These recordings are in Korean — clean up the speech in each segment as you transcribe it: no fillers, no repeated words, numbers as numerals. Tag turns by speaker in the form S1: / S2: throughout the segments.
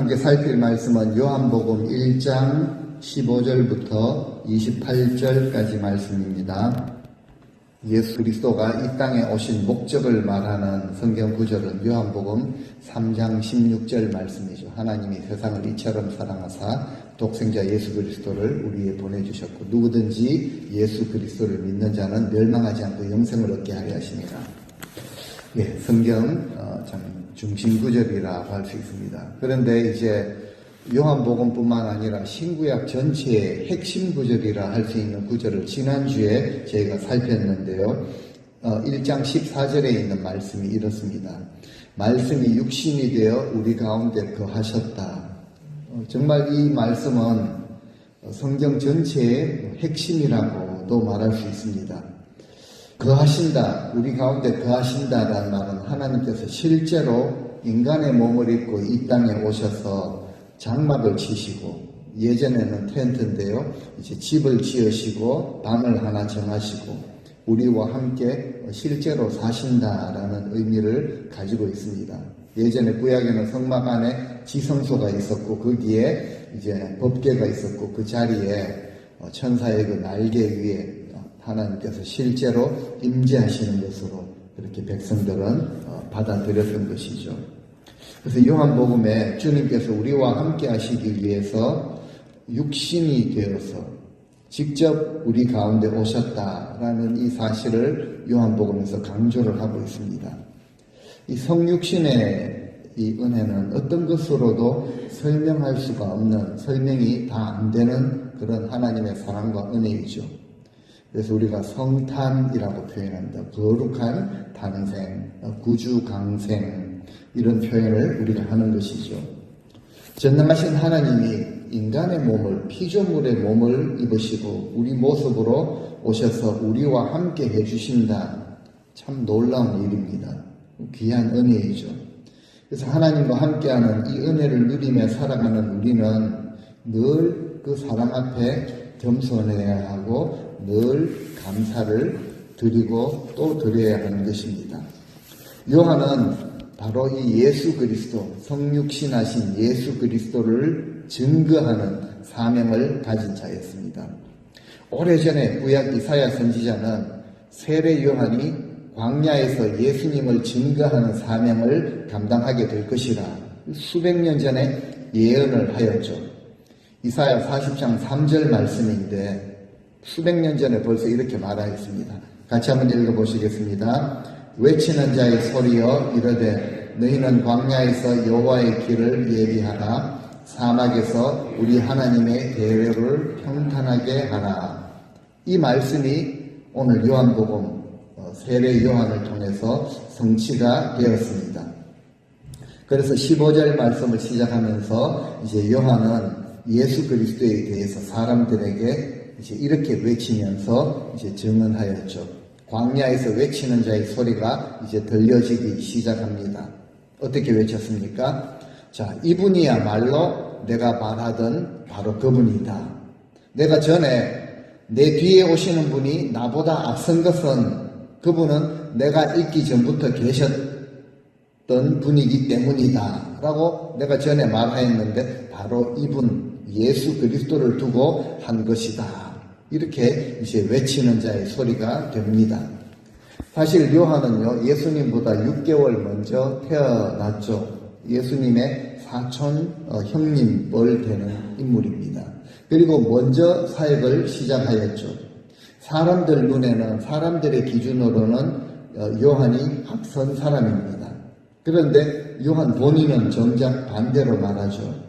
S1: 함께 살필 말씀은 요한복음 1장 15절부터 28절까지 말씀입니다. 예수 그리스도가 이 땅에 오신 목적을 말하는 성경 구절은 요한복음 3장 16절 말씀이죠. 하나님이 세상을 이처럼 사랑하사 독생자 예수 그리스도를 우리에 보내주셨고 누구든지 예수 그리스도를 믿는 자는 멸망하지 않고 영생을 얻게 하려 하시니라. 예, 성경 참 중심 구절이라고 할 수 있습니다. 그런데 이제 요한복음뿐만 아니라 신구약 전체의 핵심 구절이라 할 수 있는 구절을 지난주에 저희가 살폈는데요. 1장 14절에 있는 말씀이 이렇습니다. 말씀이 육신이 되어 우리 가운데 거하셨다. 정말 이 말씀은 성경 전체의 핵심이라고도 말할 수 있습니다. 거하신다, 우리 가운데 거하신다라는 말은 하나님께서 실제로 인간의 몸을 입고 이 땅에 오셔서 장막을 치시고, 예전에는 텐트인데요, 이제 집을 지으시고 방을 하나 정하시고 우리와 함께 실제로 사신다라는 의미를 가지고 있습니다. 예전에 구약에는 성막 안에 지성소가 있었고 거기에 이제 법궤가 있었고 그 자리에 천사의 그 날개 위에 하나님께서 실제로 임재하시는 것으로 그렇게 백성들은 받아들였던 것이죠. 그래서 요한복음에 주님께서 우리와 함께 하시기 위해서 육신이 되어서 직접 우리 가운데 오셨다라는 이 사실을 요한복음에서 강조를 하고 있습니다. 이 성육신의 이 은혜는 어떤 것으로도 설명할 수가 없는, 설명이 다 안 되는 그런 하나님의 사랑과 은혜이죠. 그래서 우리가 성탄이라고 표현합니다. 거룩한 탄생, 구주강생 이런 표현을 우리가 하는 것이죠. 전능하신 하나님이 인간의 몸을, 피조물의 몸을 입으시고 우리 모습으로 오셔서 우리와 함께 해주신다. 참 놀라운 일입니다. 귀한 은혜이죠. 그래서 하나님과 함께하는 이 은혜를 누리며 살아가는 우리는 늘 그 사랑 앞에 겸손해야 하고 늘 감사를 드리고 또 드려야 하는 것입니다. 요한은 바로 이 예수 그리스도, 성육신하신 예수 그리스도를 증거하는 사명을 가진 자였습니다. 오래전에 구약 이사야 선지자는 세례 요한이 광야에서 예수님을 증거하는 사명을 감당하게 될 것이라 수백 년 전에 예언을 하였죠. 이사야 40장 3절 말씀인데 수백 년 전에 벌써 이렇게 말하였습니다. 같이 한번 읽어보시겠습니다. 외치는 자의 소리여 이르되 너희는 광야에서 여호와의 길을 예비하라. 사막에서 우리 하나님의 대회를 평탄하게 하라. 이 말씀이 오늘 요한복음 세례 요한을 통해서 성취가 되었습니다. 그래서 15절 말씀을 시작하면서 이제 요한은 예수 그리스도에 대해서 사람들에게 이제 이렇게 외치면서 이제 증언하였죠. 광야에서 외치는 자의 소리가 이제 들려지기 시작합니다. 어떻게 외쳤습니까? 자, 이분이야말로 내가 말하던 바로 그분이다. 내가 전에 내 뒤에 오시는 분이 나보다 앞선 것은 그분은 내가 있기 전부터 계셨던 분이기 때문이다 라고 내가 전에 말하였는데 바로 이분 예수 그리스도를 두고 한 것이다. 이렇게 이제 외치는 자의 소리가 됩니다. 사실 요한은요, 예수님보다 6개월 먼저 태어났죠. 예수님의 사촌 형님뻘 되는 인물입니다. 그리고 먼저 사역을 시작하였죠. 사람들 눈에는, 사람들의 기준으로는 요한이 앞선 사람입니다. 그런데 요한 본인은 정작 반대로 말하죠.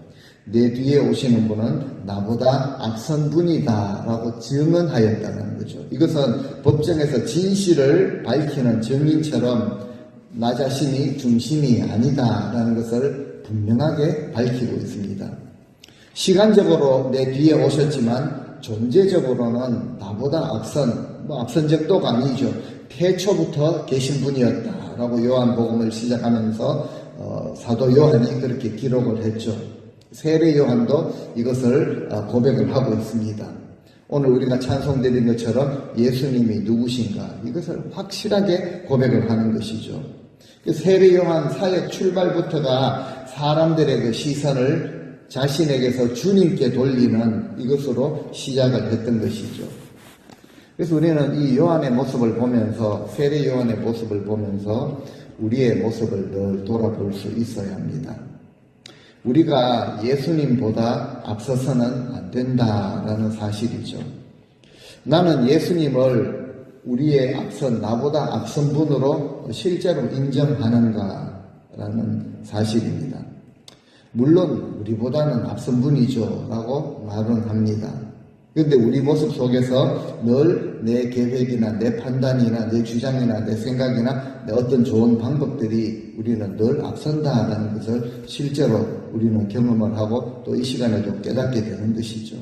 S1: 내 뒤에 오시는 분은 나보다 앞선 분이다 라고 증언하였다는 거죠. 이것은 법정에서 진실을 밝히는 증인처럼 나 자신이 중심이 아니다 라는 것을 분명하게 밝히고 있습니다. 시간적으로 내 뒤에 오셨지만 존재적으로는 나보다 앞선 정도가 아니죠. 태초부터 계신 분이었다 라고 요한복음을 시작하면서 사도 요한이 그렇게 기록을 했죠. 세례 요한도 이것을 고백을 하고 있습니다. 오늘 우리가 찬송 드린 것처럼 예수님이 누구신가 이것을 확실하게 고백을 하는 것이죠. 세례 요한 사역 출발부터가 사람들의 그 시선을 자신에게서 주님께 돌리는 이것으로 시작을 했던 것이죠. 그래서 우리는 이 요한의 모습을 보면서, 세례 요한의 모습을 보면서 우리의 모습을 늘 돌아볼 수 있어야 합니다. 우리가 예수님보다 앞서서는 안 된다라는 사실이죠. 나는 예수님을 우리의 앞선, 나보다 앞선 분으로 실제로 인정하는가라는 사실입니다. 물론 우리보다는 앞선 분이죠 라고 말은 합니다. 그런데 우리 모습 속에서 늘 내 계획이나 내 판단이나 내 주장이나 내 생각이나 내 어떤 좋은 방법들이 우리는 늘 앞선다라는 것을 실제로 우리는 경험을 하고 또 이 시간에도 깨닫게 되는 것이죠.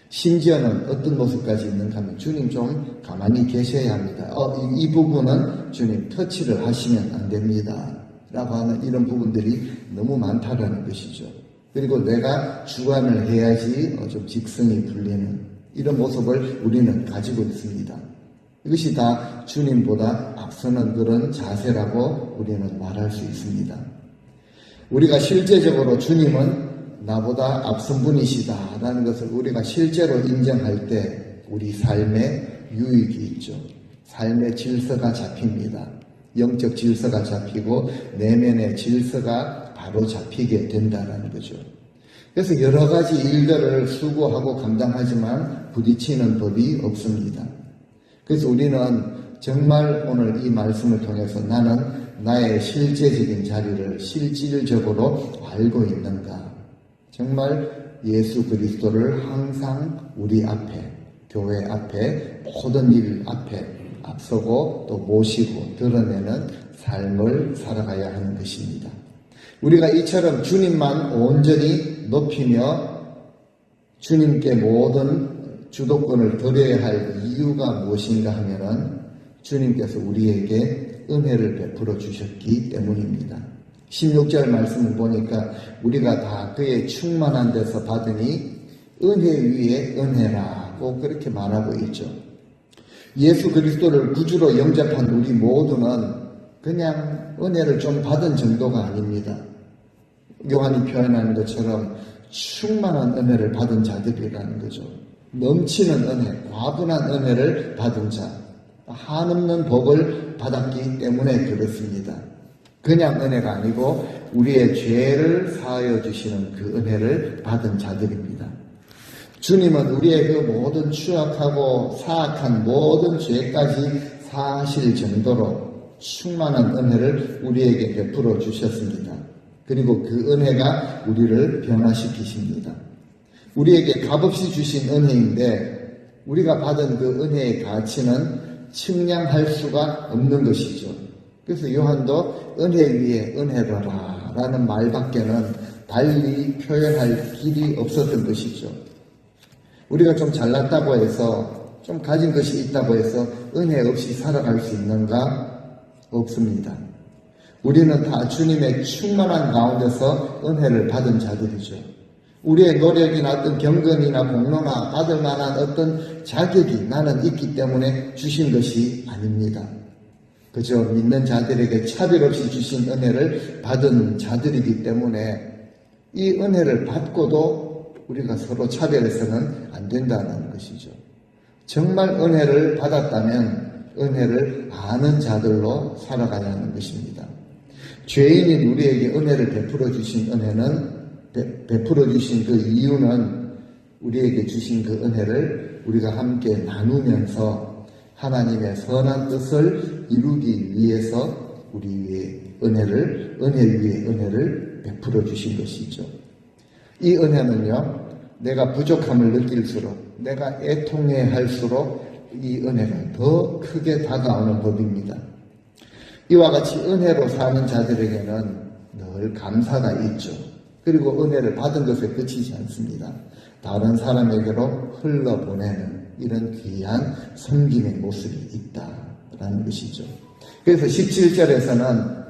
S1: 심지어는 어떤 모습까지 있는가 하면 주님 좀 가만히 계셔야 합니다. 이 부분은 주님 터치를 하시면 안 됩니다 라고 하는 이런 부분들이 너무 많다라는 것이죠. 그리고 내가 주관을 해야지 좀 직성이 풀리는 이런 모습을 우리는 가지고 있습니다. 이것이 다 주님보다 앞서는 그런 자세라고 우리는 말할 수 있습니다. 우리가 실제적으로 주님은 나보다 앞선 분이시다라는 것을 우리가 실제로 인정할 때 우리 삶에 유익이 있죠. 삶의 질서가 잡힙니다. 영적 질서가 잡히고 내면의 질서가 바로 잡히게 된다는 거죠. 그래서 여러 가지 일들을 수고하고 감당하지만 부딪히는 법이 없습니다. 그래서 우리는 정말 오늘 이 말씀을 통해서 나는 나의 실제적인 자리를 실질적으로 알고 있는가? 정말 예수 그리스도를 항상 우리 앞에, 교회 앞에, 모든 일 앞에 앞서고 또 모시고 드러내는 삶을 살아가야 하는 것입니다. 우리가 이처럼 주님만 온전히 높이며 주님께 모든 주도권을 드려야 할 이유가 무엇인가 하면은 주님께서 우리에게 은혜를 베풀어 주셨기 때문입니다. 16절 말씀을 보니까 우리가 다 그의 충만한 데서 받으니 은혜 위에 은혜라고 그렇게 말하고 있죠. 예수 그리스도를 구주로 영접한 우리 모두는 그냥 은혜를 좀 받은 정도가 아닙니다. 요한이 표현하는 것처럼 충만한 은혜를 받은 자들이라는 거죠. 넘치는 은혜, 과분한 은혜를 받은 자, 한없는 복을 받았기 때문에 그렇습니다. 그냥 은혜가 아니고 우리의 죄를 사하여 주시는 그 은혜를 받은 자들입니다. 주님은 우리의 그 모든 추악하고 사악한 모든 죄까지 사하실 정도로 충만한 은혜를 우리에게 베풀어 주셨습니다. 그리고 그 은혜가 우리를 변화시키십니다. 우리에게 값없이 주신 은혜인데 우리가 받은 그 은혜의 가치는 측량할 수가 없는 것이죠. 그래서 요한도 은혜 위에 은혜로라 라는 말밖에는 달리 표현할 길이 없었던 것이죠. 우리가 좀 잘났다고 해서 좀 가진 것이 있다고 해서 은혜 없이 살아갈 수 있는가? 없습니다. 우리는 다 주님의 충만한 가운데서 은혜를 받은 자들이죠. 우리의 노력이나 어떤 경건이나 공로나 받을 만한 어떤 자격이 나는 있기 때문에 주신 것이 아닙니다. 그저 믿는 자들에게 차별 없이 주신 은혜를 받은 자들이기 때문에 이 은혜를 받고도 우리가 서로 차별해서는 안 된다는 것이죠. 정말 은혜를 받았다면 은혜를 아는 자들로 살아가야 하는 것입니다. 죄인인 우리에게 은혜를 베풀어 주신 은혜는 베풀어 주신 그 이유는 우리에게 주신 그 은혜를 우리가 함께 나누면서 하나님의 선한 뜻을 이루기 위해서 우리 위에 은혜 위에 은혜를 베풀어 주신 것이죠. 이 은혜는요, 내가 부족함을 느낄수록, 내가 애통해 할수록 이 은혜가 더 크게 다가오는 법입니다. 이와 같이 은혜로 사는 자들에게는 늘 감사가 있죠. 그리고 은혜를 받은 것에 그치지 않습니다. 다른 사람에게로 흘러보내는 이런 귀한 섬김의 모습이 있다라는 것이죠. 그래서 17절에서는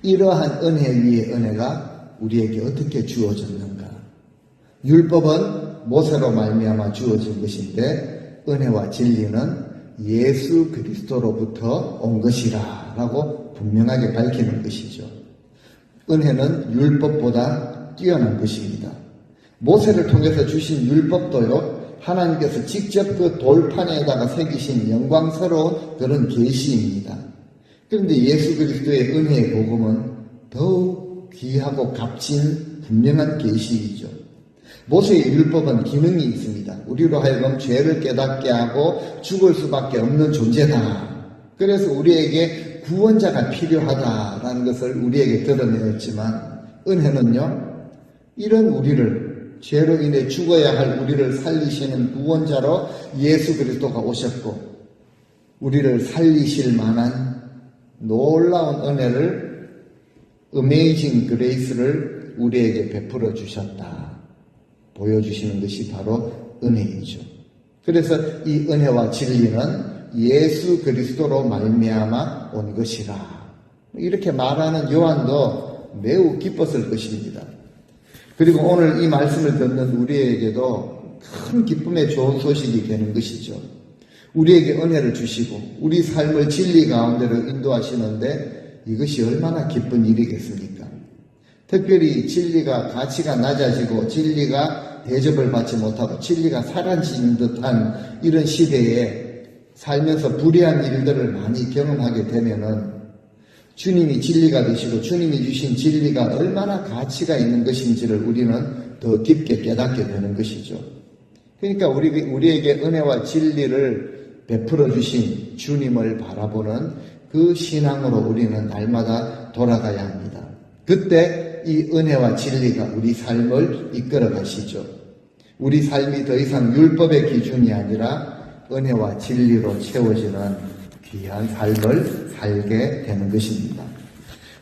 S1: 이러한 은혜 위에 은혜가 우리에게 어떻게 주어졌는가? 율법은 모세로 말미암아 주어진 것인데 은혜와 진리는 예수 그리스도로부터 온 것이라 라고 분명하게 밝히는 것이죠. 은혜는 율법보다 뛰어난 것입니다. 모세를 통해서 주신 율법도요, 하나님께서 직접 그 돌판에다가 새기신 영광스러운 그런 계시입니다. 그런데 예수 그리스도의 은혜의 복음은 더욱 귀하고 값진 분명한 계시이죠. 모세의 율법은 기능이 있습니다. 우리로 하여금 죄를 깨닫게 하고 죽을 수밖에 없는 존재다. 그래서 우리에게 구원자가 필요하다라는 것을 우리에게 드러내었지만, 은혜는요, 이런 우리를, 죄로 인해 죽어야 할 우리를 살리시는 구원자로 예수 그리스도가 오셨고, 우리를 살리실 만한 놀라운 은혜를, 어메이징 그레이스를 우리에게 베풀어 주셨다. 보여주시는 것이 바로 은혜이죠. 그래서 이 은혜와 진리는 예수 그리스도로 말미암아 온 것이라. 이렇게 말하는 요한도 매우 기뻤을 것입니다. 그리고 오늘 이 말씀을 듣는 우리에게도 큰 기쁨의 좋은 소식이 되는 것이죠. 우리에게 은혜를 주시고 우리 삶을 진리 가운데로 인도하시는데 이것이 얼마나 기쁜 일이겠습니까? 특별히 진리가 가치가 낮아지고 진리가 대접을 받지 못하고 진리가 사라진 듯한 이런 시대에 살면서 불의한 일들을 많이 경험하게 되면은 주님이 진리가 되시고 주님이 주신 진리가 얼마나 가치가 있는 것인지를 우리는 더 깊게 깨닫게 되는 것이죠. 그러니까 우리에게 은혜와 진리를 베풀어 주신 주님을 바라보는 그 신앙으로 우리는 날마다 돌아가야 합니다. 그때 이 은혜와 진리가 우리 삶을 이끌어 가시죠. 우리 삶이 더 이상 율법의 기준이 아니라 은혜와 진리로 채워지는 귀한 삶을 살게 되는 것입니다.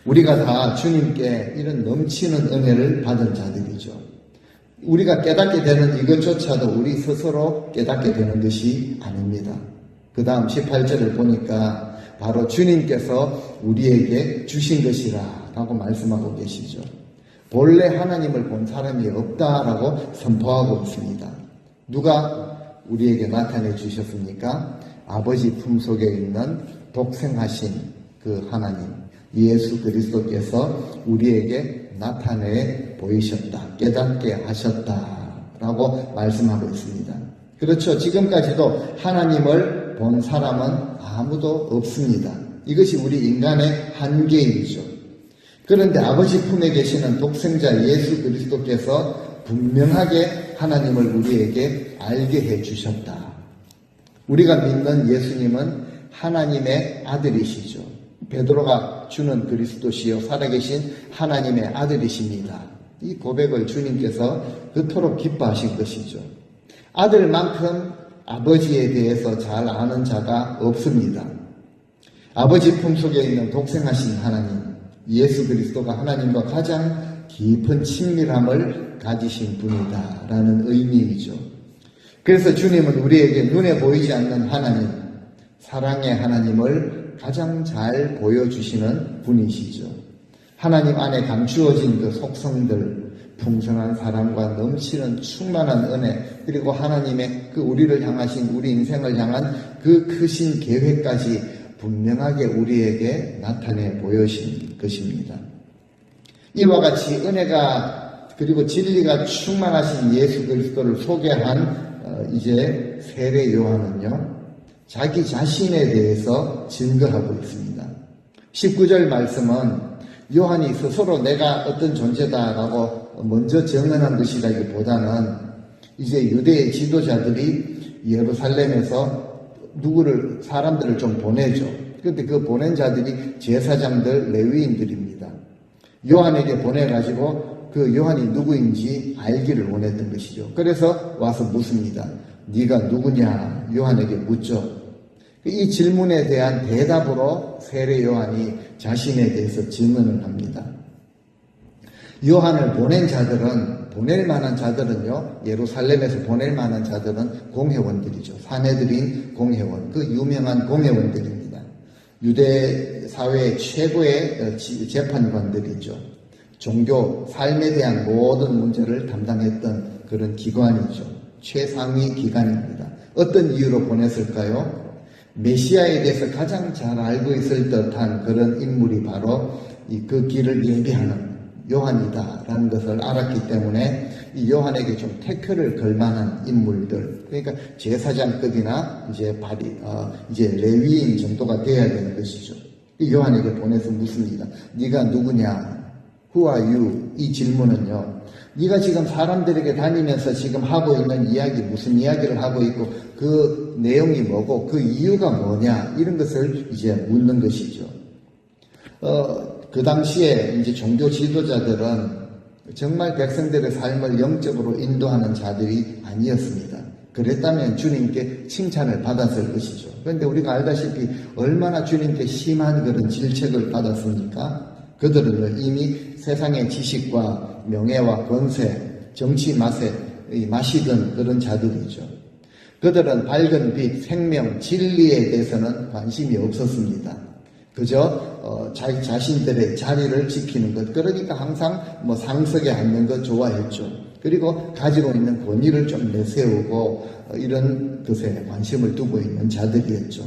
S1: 우리가 다 주님께 이런 넘치는 은혜를 받은 자들이죠. 우리가 깨닫게 되는 이것조차도 우리 스스로 깨닫게 되는 것이 아닙니다. 그 다음 18절을 보니까 바로 주님께서 우리에게 주신 것이라 라고 말씀하고 계시죠. 본래 하나님을 본 사람이 없다라고 선포하고 있습니다. 누가 우리에게 나타내 주셨습니까? 아버지 품속에 있는 독생하신 그 하나님 예수 그리스도께서 우리에게 나타내 보이셨다, 깨닫게 하셨다라고 말씀하고 있습니다. 그렇죠. 지금까지도 하나님을 본 사람은 아무도 없습니다. 이것이 우리 인간의 한계이죠. 그런데 아버지 품에 계시는 독생자 예수 그리스도께서 분명하게 하나님을 우리에게 알게 해주셨다. 우리가 믿는 예수님은 하나님의 아들이시죠. 베드로가 주는 그리스도시요 살아계신 하나님의 아들이십니다. 이 고백을 주님께서 그토록 기뻐하신 것이죠. 아들만큼 아버지에 대해서 잘 아는 자가 없습니다. 아버지 품속에 있는 독생하신 하나님 예수 그리스도가 하나님과 가장 깊은 친밀함을 가지신 분이다 라는 의미이죠. 그래서 주님은 우리에게 눈에 보이지 않는 하나님, 사랑의 하나님을 가장 잘 보여주시는 분이시죠. 하나님 안에 감추어진 그 속성들, 풍성한 사랑과 넘치는 충만한 은혜, 그리고 하나님의 그 우리를 향하신 우리 인생을 향한 그 크신 계획까지 분명하게 우리에게 나타내 보여신 것입니다. 이와 같이 은혜가 그리고 진리가 충만하신 예수 그리스도를 소개한 이제 세례 요한은요, 자기 자신에 대해서 증거하고 있습니다. 19절 말씀은 요한이 스스로 내가 어떤 존재다라고 먼저 증언한 것이라기보다는 이제 유대의 지도자들이 예루살렘에서 사람들을 좀 보내죠. 그런데 그 보낸 자들이 제사장들, 레위인들입니다. 요한에게 보내가지고 그 요한이 누구인지 알기를 원했던 것이죠. 그래서 와서 묻습니다. 네가 누구냐? 요한에게 묻죠. 이 질문에 대한 대답으로 세례 요한이 자신에 대해서 증언을 합니다. 요한을 보낼 만한 자들은요, 예루살렘에서 보낼 만한 자들은 공회원들이죠. 사내들인 공회원, 그 유명한 공회원들입니다. 유대 사회의 최고의 재판관들이죠. 종교, 삶에 대한 모든 문제를 담당했던 그런 기관이죠. 최상위 기관입니다. 어떤 이유로 보냈을까요? 메시아에 대해서 가장 잘 알고 있을 듯한 그런 인물이 바로 그 길을 예비하는 요한이다라는 것을 알았기 때문에 이 요한에게 좀 태클을 걸 만한 인물들, 그러니까 제사장급이나 이제 레위인 정도가 돼야 되는 것이죠. 이 요한에게 보내서 묻습니다. 네가 누구냐? Who are you? 이 질문은요, 네가 지금 사람들에게 다니면서 지금 하고 있는 이야기, 무슨 이야기를 하고 있고 그 내용이 뭐고 그 이유가 뭐냐, 이런 것을 이제 묻는 것이죠. 그 당시에 이제 종교 지도자들은 정말 백성들의 삶을 영적으로 인도하는 자들이 아니었습니다. 그랬다면 주님께 칭찬을 받았을 것이죠. 그런데 우리가 알다시피 얼마나 주님께 심한 그런 질책을 받았습니까? 그들은 이미 세상의 지식과 명예와 권세, 정치 맛에 마시던 그런 자들이죠. 그들은 밝은 빛, 생명, 진리에 대해서는 관심이 없었습니다. 그저 자기 자신들의 자리를 지키는 것, 그러니까 항상 상석에 앉는 것 좋아했죠. 그리고 가지고 있는 권위를 좀 내세우고 이런 것에 관심을 두고 있는 자들이었죠.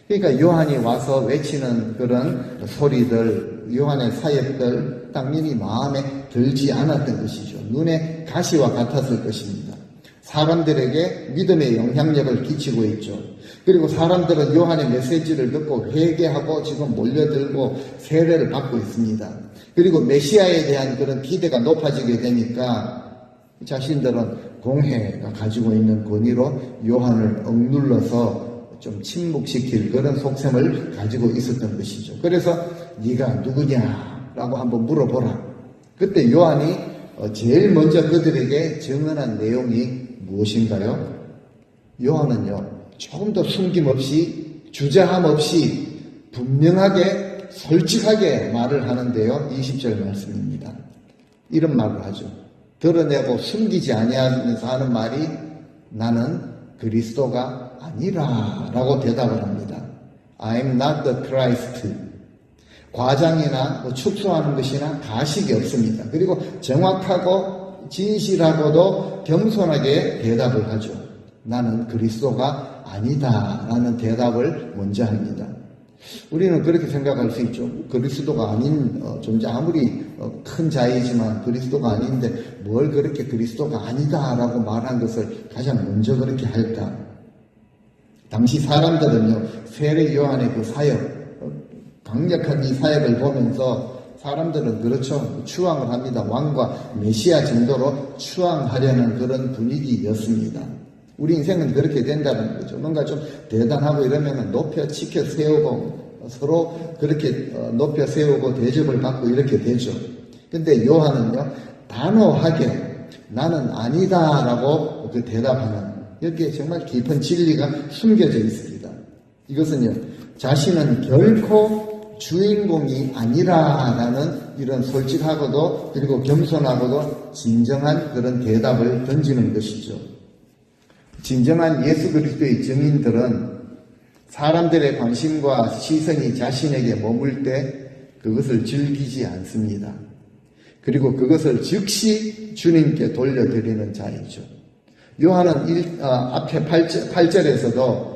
S1: 그러니까 요한이 와서 외치는 그런 소리들, 요한의 사역들 당연히 마음에 들지 않았던 것이죠. 눈에 가시와 같았을 것입니다. 사람들에게 믿음의 영향력을 끼치고 있죠. 그리고 사람들은 요한의 메시지를 듣고 회개하고 지금 몰려들고 세례를 받고 있습니다. 그리고 메시아에 대한 그런 기대가 높아지게 되니까 자신들은 공회가 가지고 있는 권위로 요한을 억눌러서 좀 침묵시킬 그런 속셈을 가지고 있었던 것이죠. 그래서 네가 누구냐라고 한번 물어보라. 그때 요한이 제일 먼저 그들에게 증언한 내용이 무엇인가요? 요한은요, 조금 더 숨김없이 주저함 없이 분명하게 솔직하게 말을 하는데요. 20절 말씀입니다. 이런 말을 하죠. 드러내고 숨기지 아니하면서 하는 말이 나는 그리스도가 아니라 라고 대답을 합니다. I'm not the Christ. 과장이나 축소하는 것이나 가식이 없습니다. 그리고 정확하고 진실하고도 겸손하게 대답을 하죠. 나는 그리스도가 아니다 라는 대답을 먼저 합니다. 우리는 그렇게 생각할 수 있죠. 그리스도가 아닌 존재, 아무리 큰 자이지만 그리스도가 아닌데 뭘 그렇게 그리스도가 아니다 라고 말한 것을 가장 먼저 그렇게 할까? 당시 사람들은요, 세례 요한의 그 사역, 강력한 이 사역을 보면서 사람들은 그렇죠, 추앙을 합니다. 왕과 메시아 정도로 추앙하려는 그런 분위기였습니다. 우리 인생은 그렇게 된다는 거죠. 뭔가 좀 대단하고 이러면 높여 치켜 세우고 서로 그렇게 높여 세우고 대접을 받고 이렇게 되죠. 근데 요한은요, 단호하게 나는 아니다라고 그 대답하는, 여기에 정말 깊은 진리가 숨겨져 있습니다. 이것은요, 자신은 결코 주인공이 아니라라는 이런 솔직하고도 그리고 겸손하고도 진정한 그런 대답을 던지는 것이죠. 진정한 예수 그리스도의 증인들은 사람들의 관심과 시선이 자신에게 머물 때 그것을 즐기지 않습니다. 그리고 그것을 즉시 주님께 돌려드리는 자이죠. 요한은 앞에 8절에서도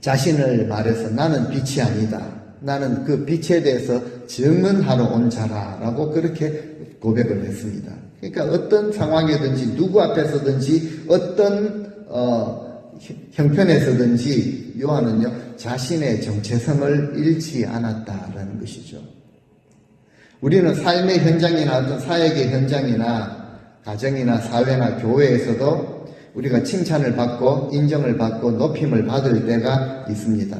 S1: 자신을 말해서 나는 빛이 아니다. 나는 그 빛에 대해서 증언하러 온 자라라고 그렇게 고백을 했습니다. 그러니까 어떤 상황이든지 누구 앞에서든지 어떤 형편에서든지 요한은요, 자신의 정체성을 잃지 않았다라는 것이죠. 우리는 삶의 현장이나 어떤 사역의 현장이나 가정이나 사회나 교회에서도 우리가 칭찬을 받고 인정을 받고 높임을 받을 때가 있습니다.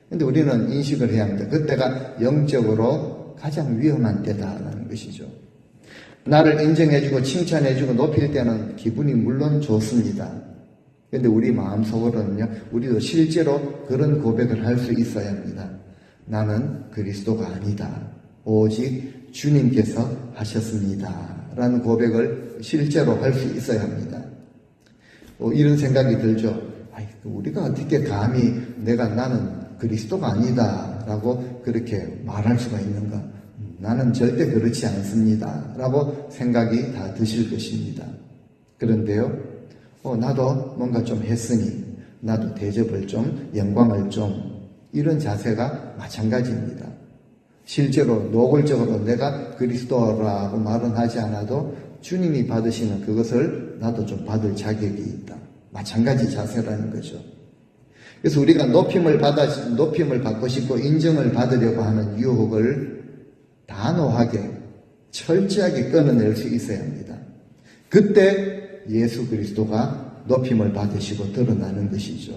S1: 근데 우리는 인식을 해야 합니다. 그때가 영적으로 가장 위험한 때다라는 것이죠. 나를 인정해주고 칭찬해주고 높일 때는 기분이 물론 좋습니다. 근데 우리 마음속으로는요, 우리도 실제로 그런 고백을 할 수 있어야 합니다. 나는 그리스도가 아니다. 오직 주님께서 하셨습니다. 라는 고백을 실제로 할 수 있어야 합니다. 이런 생각이 들죠. 우리가 어떻게 감히 나는 그리스도가 아니다 라고 그렇게 말할 수가 있는가? 나는 절대 그렇지 않습니다 라고 생각이 다 드실 것입니다. 그런데요, 나도 뭔가 좀 했으니 나도 대접을 좀, 영광을 좀, 이런 자세가 마찬가지입니다. 실제로 노골적으로 내가 그리스도라고 말은 하지 않아도 주님이 받으시는 그것을 나도 좀 받을 자격이 있다. 마찬가지 자세라는 거죠. 그래서 우리가 높임을 받고 싶고 인정을 받으려고 하는 유혹을 단호하게 철저하게 끊어낼 수 있어야 합니다. 그때 예수 그리스도가 높임을 받으시고 드러나는 것이죠.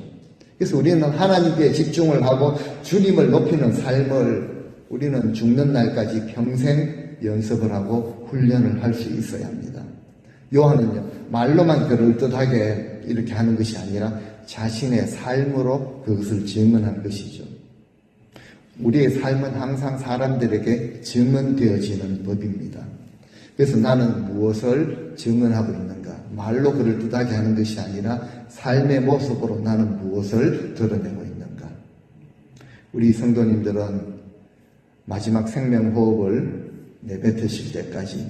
S1: 그래서 우리는 하나님께 집중을 하고 주님을 높이는 삶을 우리는 죽는 날까지 평생 연습을 하고 훈련을 할 수 있어야 합니다. 요한은요, 말로만 그럴듯하게 이렇게 하는 것이 아니라 자신의 삶으로 그것을 증언한 것이죠. 우리의 삶은 항상 사람들에게 증언되어지는 법입니다. 그래서 나는 무엇을 증언하고 있는가? 말로 그럴듯하게 하는 것이 아니라 삶의 모습으로 나는 무엇을 드러내고 있는가? 우리 성도님들은 마지막 생명호흡을 내뱉으실 때까지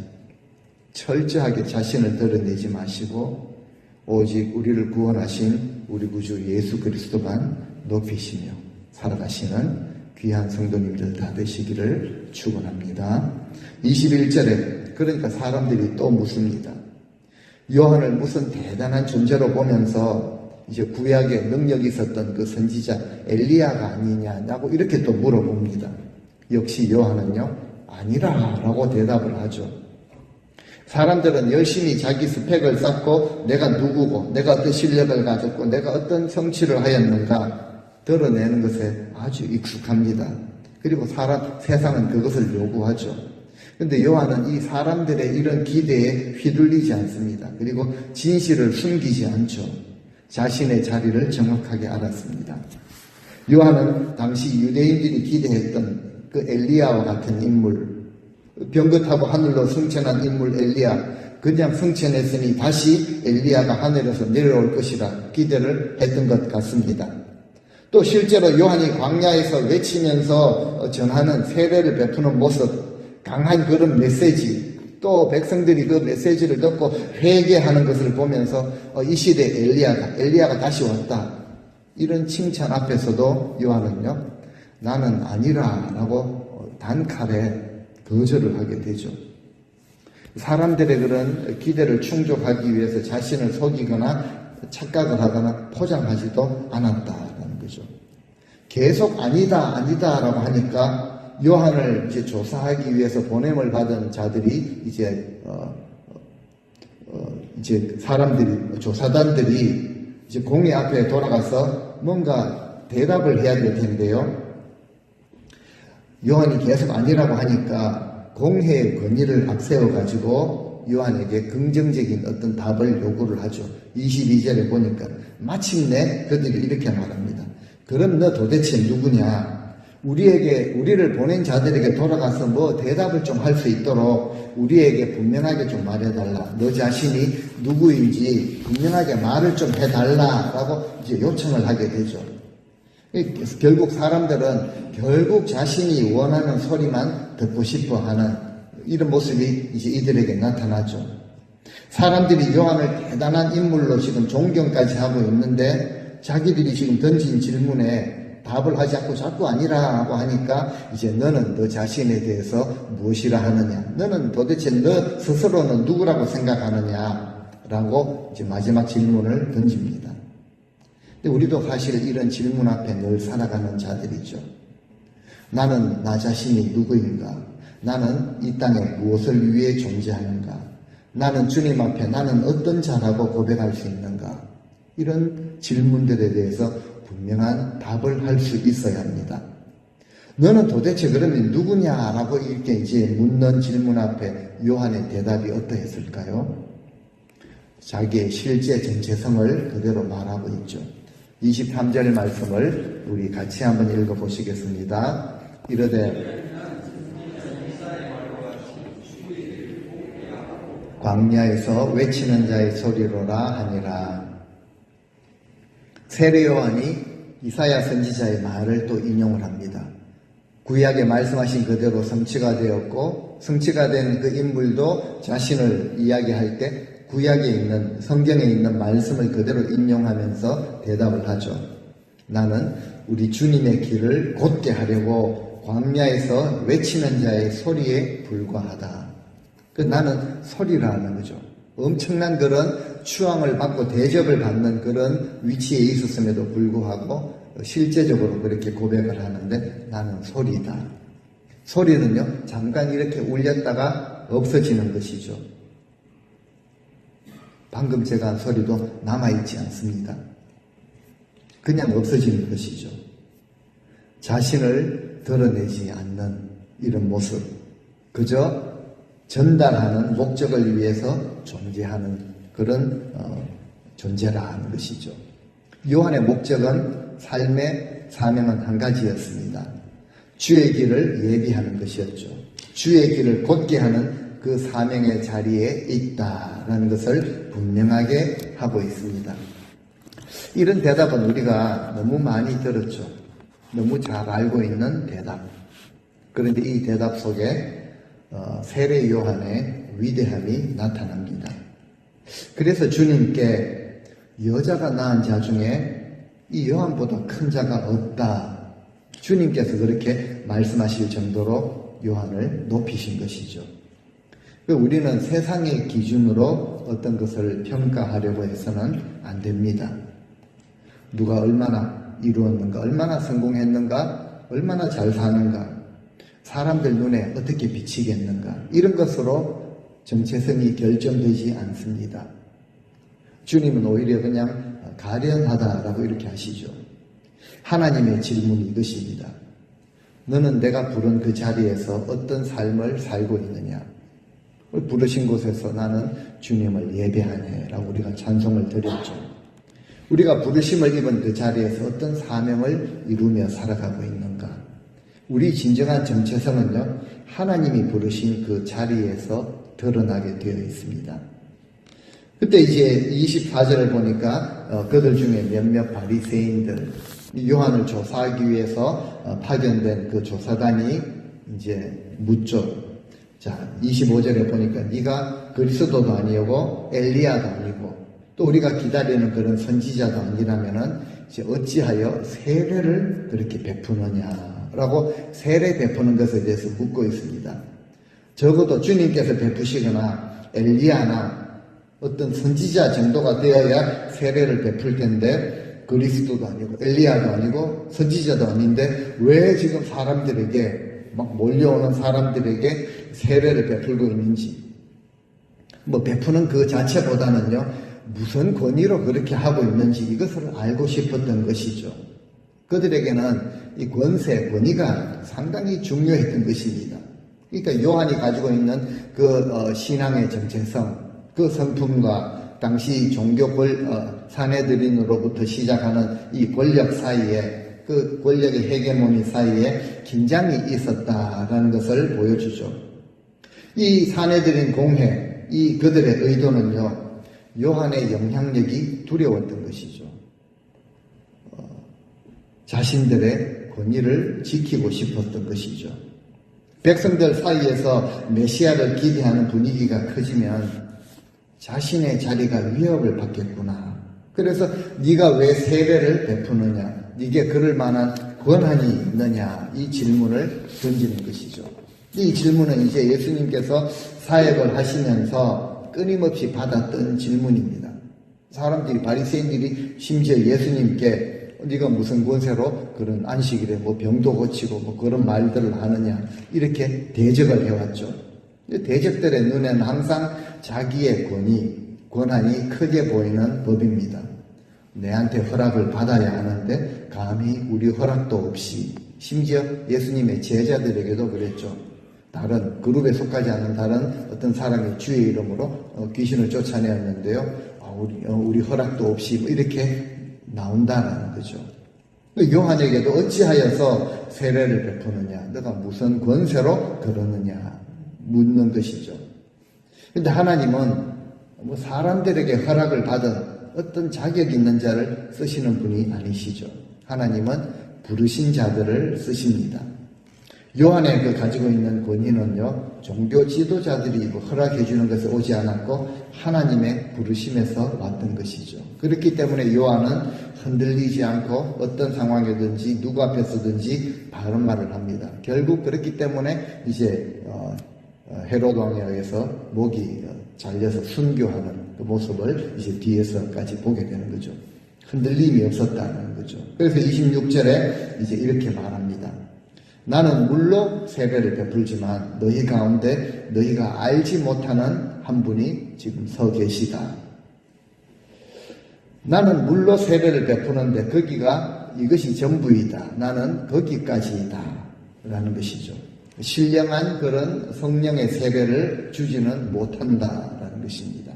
S1: 철저하게 자신을 드러내지 마시고 오직 우리를 구원하신 우리 구주 예수 그리스도만 높이시며 살아가시는 귀한 성도님들 다 되시기를 축원합니다. 21절에 그러니까 사람들이 또 묻습니다. 요한을 무슨 대단한 존재로 보면서 이제 구약에 능력이 있었던 그 선지자 엘리야가 아니냐고 이렇게 또 물어봅니다. 역시 요한은요, 아니라라고 대답을 하죠. 사람들은 열심히 자기 스펙을 쌓고 내가 누구고 내가 어떤 실력을 가졌고 내가 어떤 성취를 하였는가 드러내는 것에 아주 익숙합니다. 그리고 세상은 그것을 요구하죠. 그런데 요한은 이 사람들의 이런 기대에 휘둘리지 않습니다. 그리고 진실을 숨기지 않죠. 자신의 자리를 정확하게 알았습니다. 요한은 당시 유대인들이 기대했던 그 엘리야와 같은 인물, 병거 타고 하늘로 승천한 인물 엘리야, 그냥 승천했으니 다시 엘리야가 하늘에서 내려올 것이라 기대를 했던 것 같습니다. 또 실제로 요한이 광야에서 외치면서 전하는 세례를 베푸는 모습, 강한 그런 메시지, 또 백성들이 그 메시지를 듣고 회개하는 것을 보면서 이 시대 엘리야가 다시 왔다. 이런 칭찬 앞에서도 요한은요, 나는 아니라라고 단칼에 거절을 하게 되죠. 사람들의 그런 기대를 충족하기 위해서 자신을 속이거나 착각을 하거나 포장하지도 않았다라는 거죠. 계속 아니다라고 하니까 요한을 이제 조사하기 위해서 보냄을 받은 자들이 이제 조사단들이 이제 공회 앞에 돌아가서 뭔가 대답을 해야 될 텐데요. 요한이 계속 아니라고 하니까 공회의 권위를 앞세워가지고 요한에게 긍정적인 어떤 답을 요구를 하죠. 22절에 보니까 마침내 그들이 이렇게 말합니다. 그럼 너 도대체 누구냐? 우리를 보낸 자들에게 돌아가서 뭐 대답을 좀 할 수 있도록 우리에게 분명하게 좀 말해달라. 너 자신이 누구인지 분명하게 말을 좀 해달라라고 이제 요청을 하게 되죠. 결국 사람들은 결국 자신이 원하는 소리만 듣고 싶어 하는 이런 모습이 이제 이들에게 나타나죠. 사람들이 요한을 대단한 인물로 지금 존경까지 하고 있는데 자기들이 지금 던진 질문에 답을 하지 않고 자꾸 아니라고 하니까 이제 너는 너 자신에 대해서 무엇이라 하느냐? 너는 도대체 너 스스로는 누구라고 생각하느냐? 라고 이제 마지막 질문을 던집니다. 근데 우리도 사실 이런 질문 앞에 늘 살아가는 자들이죠. 나는 나 자신이 누구인가? 나는 이 땅에 무엇을 위해 존재하는가? 나는 주님 앞에 나는 어떤 자라고 고백할 수 있는가? 이런 질문들에 대해서 분명한 답을 할 수 있어야 합니다. 너는 도대체 그러면 누구냐라고 이렇게 이제 묻는 질문 앞에 요한의 대답이 어떠했을까요? 자기의 실제 정체성을 그대로 말하고 있죠. 23절 말씀을 우리 같이 한번 읽어보시겠습니다. 이르되 광야에서 외치는 자의 소리로라 하니라. 세례 요한이 이사야 선지자의 말을 또 인용을 합니다. 구약에 말씀하신 그대로 성취가 되었고 성취가 된 그 인물도 자신을 이야기할 때 구약에 있는 성경에 있는 말씀을 그대로 인용하면서 대답을 하죠. 나는 우리 주님의 길을 곧게 하려고 광야에서 외치는 자의 소리에 불과하다. 나는 소리라는 거죠. 엄청난 그런 추앙을 받고 대접을 받는 그런 위치에 있었음에도 불구하고 실제적으로 그렇게 고백을 하는데 나는 소리다. 소리는요, 잠깐 이렇게 울렸다가 없어지는 것이죠. 방금 제가 한 소리도 남아있지 않습니다. 그냥 없어지는 것이죠. 자신을 드러내지 않는 이런 모습, 그저 전달하는 목적을 위해서 존재하는 그런 존재라는 것이죠. 요한의 목적은 삶의 사명은 한 가지였습니다. 주의 길을 예비하는 것이었죠. 주의 길을 곧게 하는 그 사명의 자리에 있다라는 것을 분명하게 하고 있습니다. 이런 대답은 우리가 너무 많이 들었죠. 너무 잘 알고 있는 대답. 그런데 이 대답 속에 세례 요한의 위대함이 나타납니다. 그래서 주님께 여자가 낳은 자 중에 이 요한보다 큰 자가 없다. 주님께서 그렇게 말씀하실 정도로 요한을 높이신 것이죠. 우리는 세상의 기준으로 어떤 것을 평가하려고 해서는 안 됩니다. 누가 얼마나 이루었는가, 얼마나 성공했는가, 얼마나 잘 사는가, 사람들 눈에 어떻게 비치겠는가, 이런 것으로 정체성이 결정되지 않습니다. 주님은 오히려 그냥 가련하다라고 이렇게 하시죠. 하나님의 질문이 이것입니다. 너는 내가 부른 그 자리에서 어떤 삶을 살고 있느냐? 부르신 곳에서 나는 주님을 예배하네 라고 우리가 찬송을 드렸죠. 우리가 부르심을 입은 그 자리에서 어떤 사명을 이루며 살아가고 있는가? 우리 진정한 정체성은요, 하나님이 부르신 그 자리에서 드러나게 되어 있습니다. 그때 이제 24절을 보니까 그들 중에 몇몇 바리새인들, 요한을 조사하기 위해서 파견된 그 조사단이 이제 묻죠. 자, 25절에 보니까 네가 그리스도도 아니고 엘리야도 아니고 또 우리가 기다리는 그런 선지자도 아니라면은 이제 어찌하여 세례를 그렇게 베푸느냐라고 세례 베푸는 것에 대해서 묻고 있습니다. 적어도 주님께서 베푸시거나 엘리야나 어떤 선지자 정도가 되어야 세례를 베풀 텐데 그리스도도 아니고 엘리야도 아니고 선지자도 아닌데 왜 지금 사람들에게 막 몰려오는 사람들에게 세례를 베풀고 있는지, 베푸는 그 자체보다는요, 무슨 권위로 그렇게 하고 있는지 이것을 알고 싶었던 것이죠. 그들에게는 이 권위가 상당히 중요했던 것입니다. 그러니까 요한이 가지고 있는 그 신앙의 정체성, 그 성품과 당시 종교 사내들인으로부터 시작하는 이 권력 사이에, 그 권력의 헤게모니 사이에 긴장이 있었다라는 것을 보여주죠. 이 사내들인 공회, 이 그들의 의도는요, 요한의 영향력이 두려웠던 것이죠. 자신들의 권위를 지키고 싶었던 것이죠. 백성들 사이에서 메시아를 기대하는 분위기가 커지면 자신의 자리가 위협을 받겠구나. 그래서 네가 왜 세례를 베푸느냐? 네게 그럴 만한 권한이 있느냐? 이 질문을 던지는 것이죠. 이 질문은 이제 예수님께서 사역을 하시면서 끊임없이 받았던 질문입니다. 사람들이, 바리새인들이 심지어 예수님께 네가 무슨 권세로 그런 안식일에 병도 고치고 그런 말들을 하느냐, 이렇게 대적을 해왔죠. 대적들의 눈에는 항상 자기의 권한이 크게 보이는 법입니다. 내한테 허락을 받아야 하는데 감히 우리 허락도 없이, 심지어 예수님의 제자들에게도 그랬죠. 다른 그룹에 속하지 않는 다른 어떤 사람이 주의 이름으로 귀신을 쫓아내었는데요, 우리 허락도 없이 이렇게 나온다는 거죠. 요한에게도 어찌하여서 세례를 베푸느냐, 너가 무슨 권세로 그러느냐 묻는 것이죠. 근데 하나님은 사람들에게 허락을 받은 어떤 자격 있는 자를 쓰시는 분이 아니시죠. 하나님은 부르신 자들을 쓰십니다. 요한의 그 가지고 있는 권위는요, 종교 지도자들이 허락해 주는 것에 오지 않았고 하나님의 부르심에서 왔던 것이죠. 그렇기 때문에 요한은 흔들리지 않고 어떤 상황이든지 누구 앞에서든지 바른 말을 합니다. 결국 그렇기 때문에 이제 헤롯 왕에 의해서 목이 잘려서 순교하는 그 모습을 이제 뒤에서까지 보게 되는 거죠. 흔들림이 없었다는 거죠. 그래서 26절에 이제 이렇게 말합니다. 나는 물로 세배를 베풀지만 너희 가운데 너희가 알지 못하는 한 분이 지금 서 계시다. 나는 물로 세배를 베푸는데 거기가 이것이 전부이다. 나는 거기까지이다. 라는 것이죠. 신령한 그런 성령의 세배를 주지는 못한다라는 것입니다.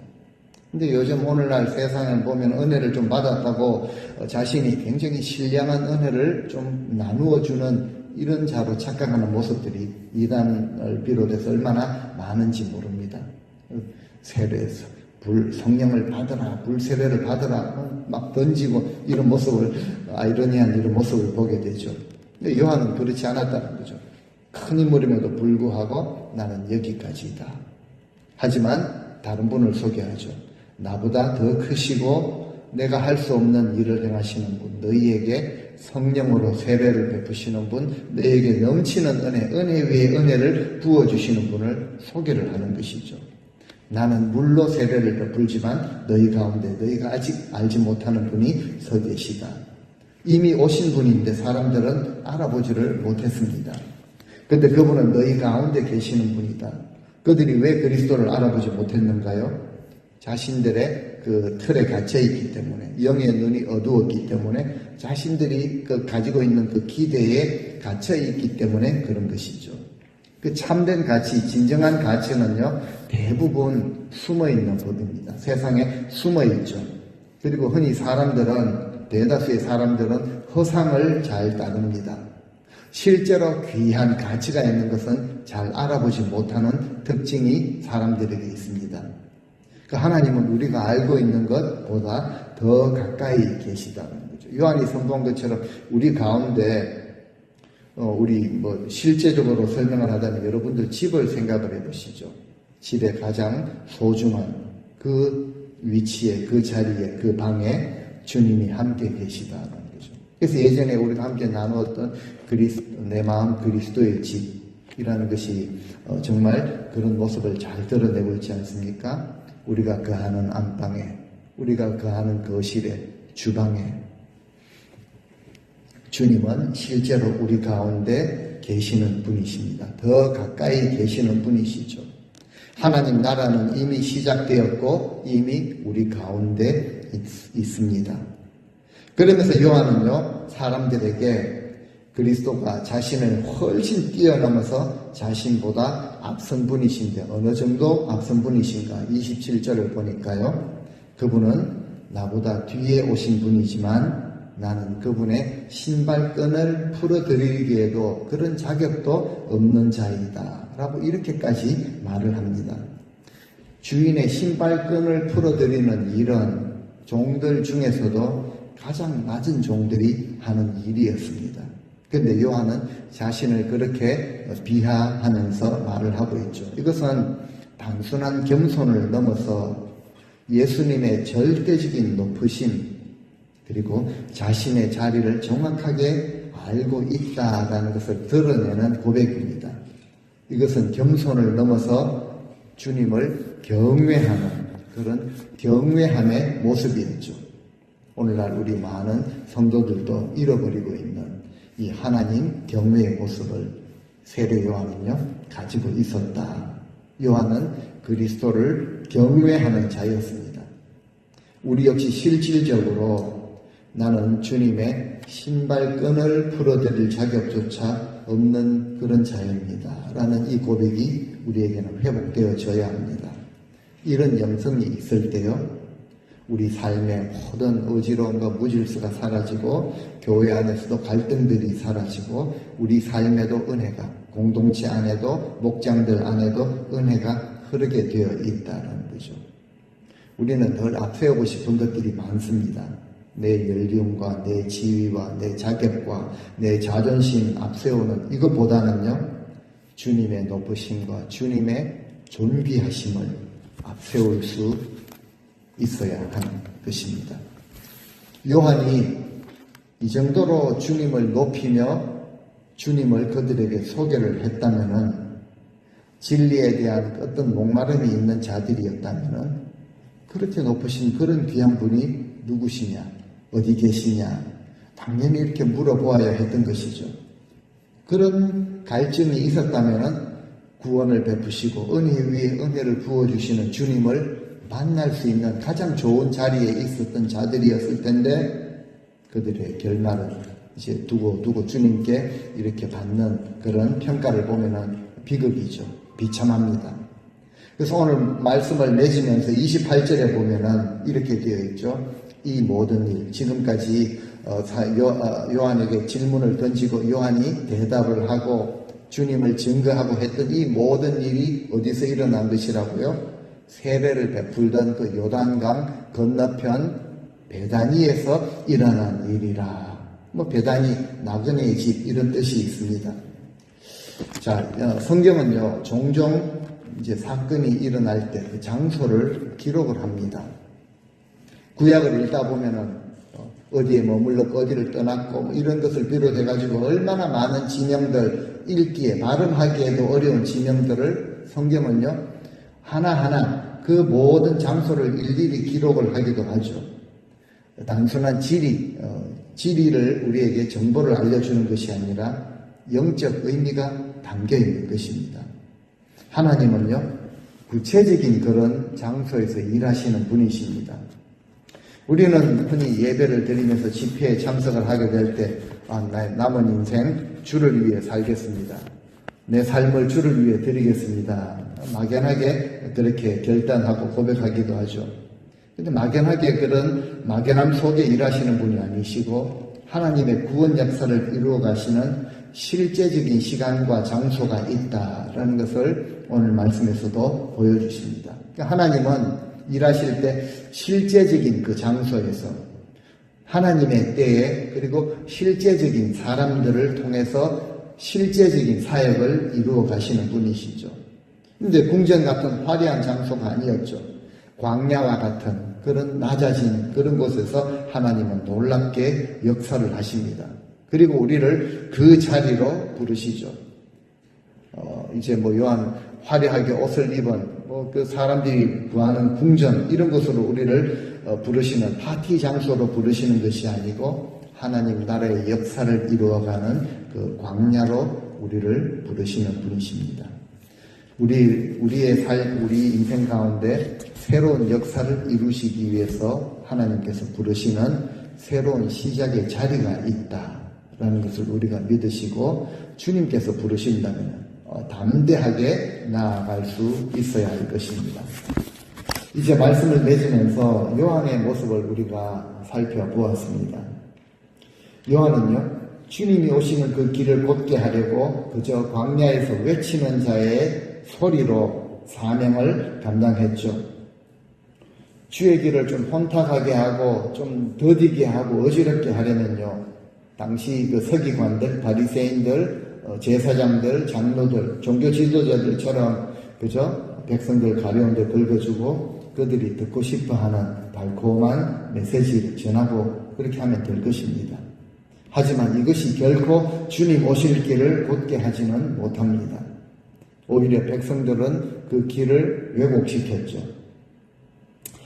S1: 근데 요즘 오늘날 세상을 보면 은혜를 좀 받았다고 자신이 굉장히 신령한 은혜를 좀 나누어주는 이런 자로 착각하는 모습들이 이단을 비롯해서 얼마나 많은지 모릅니다. 세배에서 성령을 받으라, 불세례를 받으라 막 던지고 이런 모습을, 아이러니한 이런 모습을 보게 되죠. 근데 요한은 그렇지 않았다는 거죠. 큰 인물임에도 불구하고 나는 여기까지다. 하지만 다른 분을 소개하죠. 나보다 더 크시고 내가 할 수 없는 일을 행하시는 분, 너희에게 성령으로 세배를 베푸시는 분, 너희에게 넘치는 은혜 위에 은혜를 부어주시는 분을 소개를 하는 것이죠. 나는 물로 세배를 베풀지만 너희 가운데 너희가 아직 알지 못하는 분이 서 계시다. 이미 오신 분인데 사람들은 알아보지를 못했습니다. 근데 그분은 너희 가운데 계시는 분이다. 그들이 왜 그리스도를 알아보지 못했는가요? 자신들의 그 틀에 갇혀있기 때문에, 영의 눈이 어두웠기 때문에, 자신들이 가지고 있는 그 기대에 갇혀있기 때문에 그런 것이죠. 그 참된 가치, 진정한 가치는요, 대부분 숨어있는 법입니다. 세상에 숨어있죠. 그리고 흔히 대다수의 사람들은 허상을 잘 따릅니다. 실제로 귀한 가치가 있는 것은 잘 알아보지 못하는 특징이 사람들에게 있습니다. 그 하나님은 우리가 알고 있는 것보다 더 가까이 계시다는 거죠. 요한이 선포한 것처럼 우리 가운데 우리 실제적으로 설명을 하자면 여러분들 집을 생각을 해보시죠. 집에 가장 소중한 그 위치에, 그 자리에, 그 방에 주님이 함께 계시다는 거죠. 그래서 예전에 우리가 함께 나누었던 내 마음 그리스도의 집이라는 것이 정말 그런 모습을 잘 드러내고 있지 않습니까? 우리가 거하는 안방에, 우리가 거하는 거실에, 주방에 주님은 실제로 우리 가운데 계시는 분이십니다. 더 가까이 계시는 분이시죠. 하나님 나라는 이미 시작되었고 이미 우리 가운데 있습니다. 그러면서 요한은요, 사람들에게 그리스도가 자신을 훨씬 뛰어넘어서 자신보다 앞선 분이신데 어느 정도 앞선 분이신가? 27절을 보니까요. 그분은 나보다 뒤에 오신 분이지만 나는 그분의 신발끈을 풀어드리기에도 그런 자격도 없는 자이다. 라고 이렇게까지 말을 합니다. 주인의 신발끈을 풀어드리는 일은 종들 중에서도 가장 낮은 종들이 하는 일이었습니다. 그런데 요한은 자신을 그렇게 비하하면서 말을 하고 있죠. 이것은 단순한 겸손을 넘어서 예수님의 절대적인 높으심 그리고 자신의 자리를 정확하게 알고 있다라는 것을 드러내는 고백입니다. 이것은 겸손을 넘어서 주님을 경외하는 그런 경외함의 모습이었죠. 오늘날 우리 많은 성도들도 잃어버리고 있는 이 하나님 경외의 모습을 세례 요한은요 가지고 있었다. 요한은 그리스도를 경외하는 자였습니다. 우리 역시 실질적으로 나는 주님의 신발끈을 풀어드릴 자격조차 없는 그런 자입니다. 라는 이 고백이 우리에게는 회복되어져야 합니다. 이런 영성이 있을 때요, 우리 삶의 모든 어지러움과 무질서가 사라지고 교회 안에서도 갈등들이 사라지고 우리 삶에도 은혜가, 공동체 안에도 목장들 안에도 은혜가 흐르게 되어 있다는 거죠. 우리는 늘 앞세우고 싶은 것들이 많습니다. 내 연륜과 내 지위와 내 자격과 내 자존심 앞세우는 이것보다는요, 주님의 높으심과 주님의 존귀하심을 앞세울 수 있어야 하는 것입니다. 요한이 이 정도로 주님을 높이며 주님을 그들에게 소개를 했다면은, 진리에 대한 어떤 목마름이 있는 자들이었다면은, 그렇게 높으신 그런 귀한 분이 누구시냐, 어디 계시냐, 당연히 이렇게 물어보아야 했던 것이죠. 그런 갈증이 있었다면은 구원을 베푸시고 은혜 위에 은혜를 부어주시는 주님을 만날 수 있는 가장 좋은 자리에 있었던 자들이었을 텐데, 그들의 결말은 이제 두고 주님께 이렇게 받는 그런 평가를 보면은 비극이죠. 비참합니다. 그래서 오늘 말씀을 맺으면서 28절에 보면은 이렇게 되어 있죠. 이 모든 일, 지금까지 요한에게 질문을 던지고 요한이 대답을 하고 주님을 증거하고 했던 이 모든 일이 어디서 일어난 것이라고요? 세례를 베풀던 그 요단강 건너편 베다니에서 일어난 일이라. 베다니, 나그네의 집, 이런 뜻이 있습니다. 자, 성경은요, 종종 이제 사건이 일어날 때 그 장소를 기록을 합니다. 구약을 읽다 보면은 어디에 머물렀고 어디를 떠났고 이런 것을 비롯해가지고 얼마나 많은 지명들, 읽기에, 발음하기에도 어려운 지명들을 성경은요, 하나하나 그 모든 장소를 일일이 기록을 하기도 하죠. 단순한 지리를 우리에게 정보를 알려주는 것이 아니라 영적 의미가 담겨 있는 것입니다. 하나님은요, 구체적인 그런 장소에서 일하시는 분이십니다. 우리는 흔히 예배를 드리면서 집회에 참석을 하게 될 때, 나의 남은 인생 주를 위해 살겠습니다. 내 삶을 주를 위해 드리겠습니다. 막연하게 그렇게 결단하고 고백하기도 하죠. 근데 막연하게 그런 막연함 속에 일하시는 분이 아니시고 하나님의 구원 역사를 이루어 가시는 실제적인 시간과 장소가 있다라는 것을 오늘 말씀에서도 보여주십니다. 그러니까 하나님은 일하실 때 실제적인 그 장소에서 하나님의 때에 그리고 실제적인 사람들을 통해서 실제적인 사역을 이루어 가시는 분이시죠. 근데 궁전 같은 화려한 장소가 아니었죠. 광야와 같은 그런 낮아진 그런 곳에서 하나님은 놀랍게 역사를 하십니다. 그리고 우리를 그 자리로 부르시죠. 이제 요한 화려하게 옷을 입은 그 사람들이 구하는 궁전 이런 곳으로 우리를 부르시는 파티 장소로 부르시는 것이 아니고 하나님 나라의 역사를 이루어가는 그 광야로 우리를 부르시는 분이십니다. 우리 인생 가운데 새로운 역사를 이루시기 위해서 하나님께서 부르시는 새로운 시작의 자리가 있다라는 것을 우리가 믿으시고 주님께서 부르신다면 담대하게 나아갈 수 있어야 할 것입니다. 이제 말씀을 맺으면서 요한의 모습을 우리가 살펴보았습니다. 요한은요, 주님이 오시는 그 길을 곧게 하려고 그저 광야에서 외치는 자의 소리로 사명을 감당했죠. 주의 길을 좀 혼탁하게 하고 좀 더디게 하고 어지럽게 하려면요, 당시 그 서기관들, 바리새인들, 제사장들, 장로들, 종교 지도자들처럼 그저 백성들 가려운 데 긁어주고 그들이 듣고 싶어하는 달콤한 메시지를 전하고 그렇게 하면 될 것입니다. 하지만 이것이 결코 주님 오실 길을 곧게 하지는 못합니다. 오히려 백성들은 그 길을 왜곡시켰죠.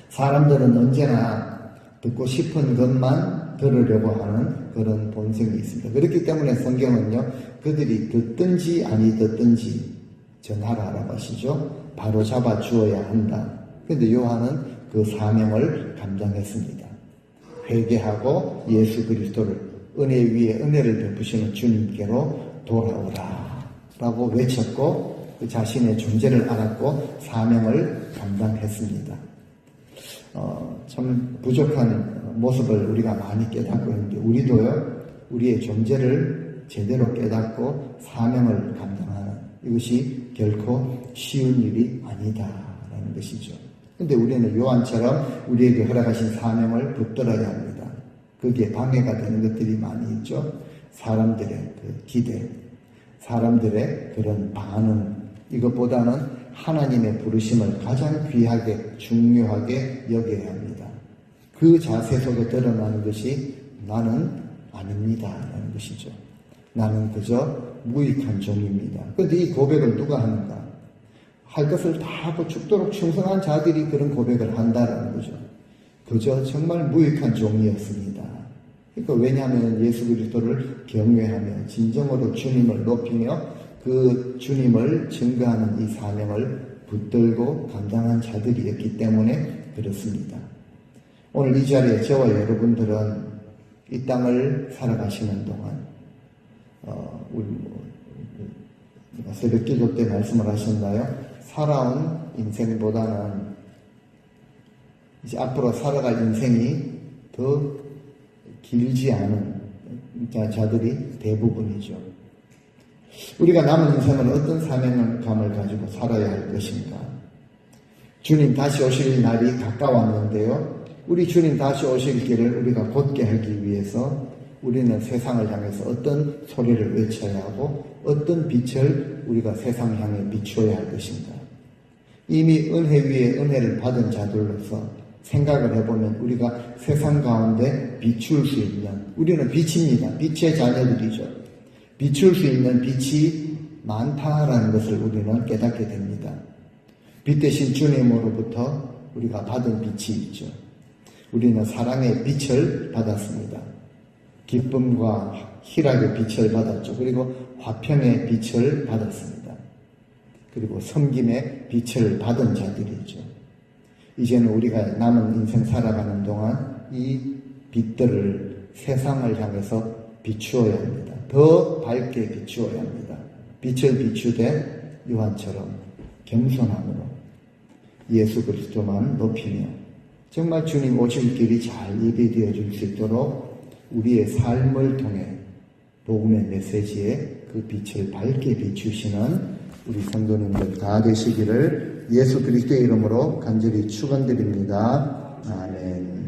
S1: 사람들은 언제나 듣고 싶은 것만 들으려고 하는 그런 본성이 있습니다. 그렇기 때문에 성경은요, 그들이 듣든지 아니 듣든지 전하라라고 하시죠. 바로 잡아 주어야 한다. 그런데 요한은 그 사명을 감당했습니다. 회개하고 예수 그리스도를 은혜 위에 은혜를 베푸시는 주님께로 돌아오라 라고 외쳤고 그 자신의 존재를 알았고 사명을 감당했습니다. 참 부족한 모습을 우리가 많이 깨닫고 있는데 우리도요, 우리의 존재를 제대로 깨닫고 사명을 감당하는 이것이 결코 쉬운 일이 아니다라는 것이죠. 근데 우리는 요한처럼 우리에게 허락하신 사명을 붙들어야 합니다. 거기에 방해가 되는 것들이 많이 있죠. 사람들의 그 기대, 사람들의 그런 반응, 이것보다는 하나님의 부르심을 가장 귀하게 중요하게 여겨야 합니다. 그 자세 속에 드러나는 것이 나는 아닙니다 라는 것이죠. 나는 그저 무익한 종입니다. 그런데 이 고백을 누가 하는가? 할 것을 다 하고 죽도록 충성한 자들이 그런 고백을 한다라는 거죠. 그저 정말 무익한 종이었습니다. 그러니까 왜냐하면 예수 그리스도를 경외하며 진정으로 주님을 높이며 그 주님을 증거하는 이 사명을 붙들고 감당한 자들이었기 때문에 그렇습니다. 오늘 이 자리에 저와 여러분들은 이 땅을 살아가시는 동안 새벽 기도 때 말씀을 하셨나요? 살아온 인생보다는 이제 앞으로 살아갈 인생이 더 길지 않은 자들이 대부분이죠. 우리가 남은 인생은 어떤 사명감을 가지고 살아야 할 것인가? 주님 다시 오실 날이 가까웠는데요. 우리 주님 다시 오실 길을 우리가 곧게 하기 위해서 우리는 세상을 향해서 어떤 소리를 외쳐야 하고 어떤 빛을 우리가 세상 향해 비추어야 할 것인가? 이미 은혜 위에 은혜를 받은 자들로서 생각을 해보면 우리가 세상 가운데 비출 수 있는, 우리는 빛입니다. 빛의 자녀들이죠. 비출 수 있는 빛이 많다라는 것을 우리는 깨닫게 됩니다. 빛 대신 주님으로부터 우리가 받은 빛이 있죠. 우리는 사랑의 빛을 받았습니다. 기쁨과 희락의 빛을 받았죠. 그리고 화평의 빛을 받았습니다. 그리고 섬김의 빛을 받은 자들이죠. 이제는 우리가 남은 인생 살아가는 동안 이 빛들을 세상을 향해서 비추어야 합니다. 더 밝게 비추어야 합니다. 빛을 비추되 요한처럼 겸손함으로 예수 그리스도만 높이며 정말 주님 오실 길이 잘 예비되어 줄 수 있도록 우리의 삶을 통해 복음의 메시지에 그 빛을 밝게 비추시는 우리 성도님들 다 되시기를 예수 그리스도의 이름으로 간절히 축원드립니다. 아멘.